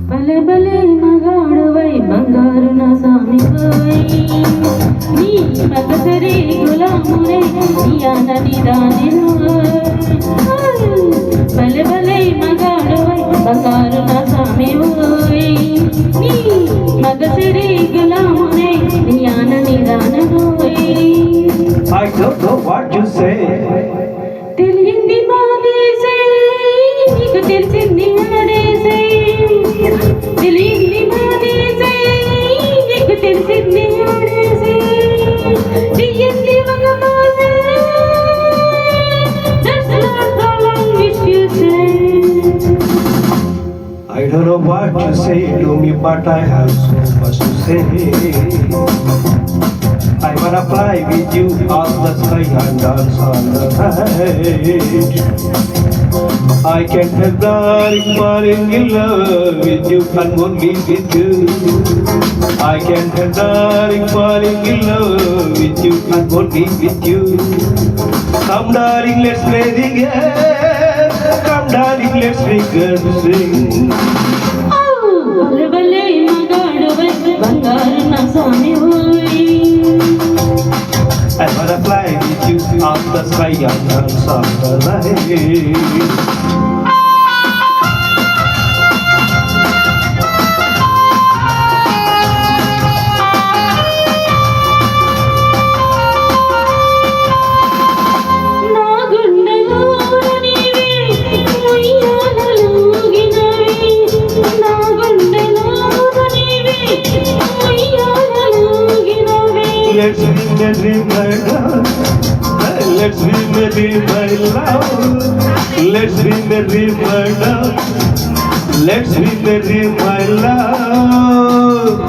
భలే భలే మగాడువై బంగారు నా సామి నీ మగసరి గులామునే నీయానని దానిను భలే భలే మగాడువై బంగారు నా సామి నీ మగసరి గులామునే నీయానని దానిను I don't know what you say. తెలియంది మాదేసే నీకు తెలిసింది ఆడేసే తెలియంది మాదేసే నీకు తెలిసింది ఆడేసే తెలియంది మగమాసే That's not all I wish you say. I don't know what you say to me, but I have so much to say. I wanna fly with you on the sky and dance on the night. I can't help darling falling in love with you and only with you. I can't help darling falling in love with you and only with you. Come darling, let's play the game. Come darling, let's make a sing. భలే భలే మగాడువై బంగారు నా స్వామి I wanna fly with you on the sky and dance on the night. Let's be married, my love. Let's be married, my love. Let's be married, my love. Let's be married, my love.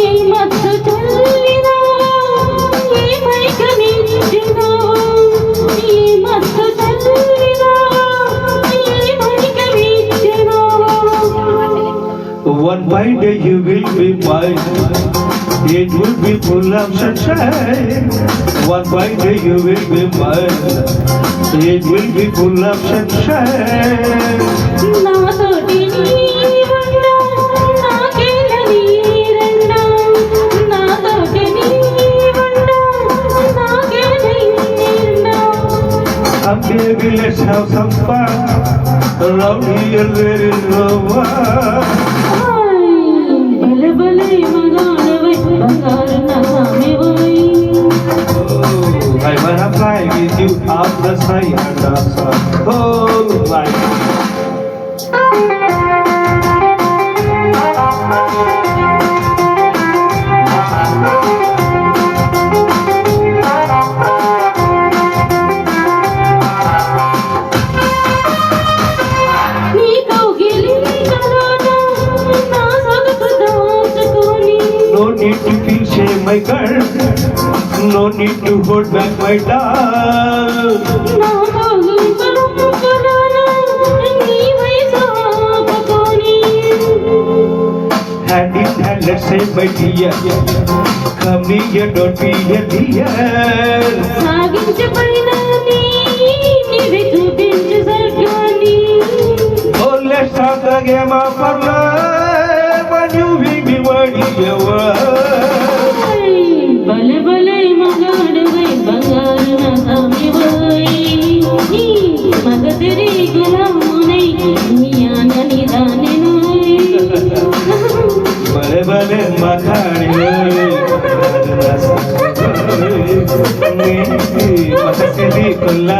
ఏ మత్తు చల్లినా ఏ మైకమిచ్చినా ఏ మత్తు చల్లినా ఏ మైకమిచ్చినా One fine day you will be mine. It will be full of sunshine. One fine day you will be mine. It will be full of sunshine. నాతోటి నీవన్నా నాకేల నీరన్నా నాతోటి నీవన్నా నాకేల నీరన్నా Come baby, let's have some fun. Around here there is no one. భలే భలే మగాడవై బంగారు నా స్వామి I wanna fly with you up the sky and dance on the whole night. నీ కౌగిలింతలోన నా సొగసు దాచుకొని No need to feel shame, my girl. No need to hold back, my love. నా కౌగిలింతలోన నీ వయసు ఆపుకొని Hand in hand, let's say, my dear. Come near, don't be a dear. సాగించబడిన నీవే చూపించు స్వర్గాన్ని Oh, let's start the game of our love. And you will be worthy of భలే భలే మగాడవై బంగారు నా స్వామి నీ మగసిరి గులామునై నీ ఆనని దానెను Bale bale makani makasiri kulla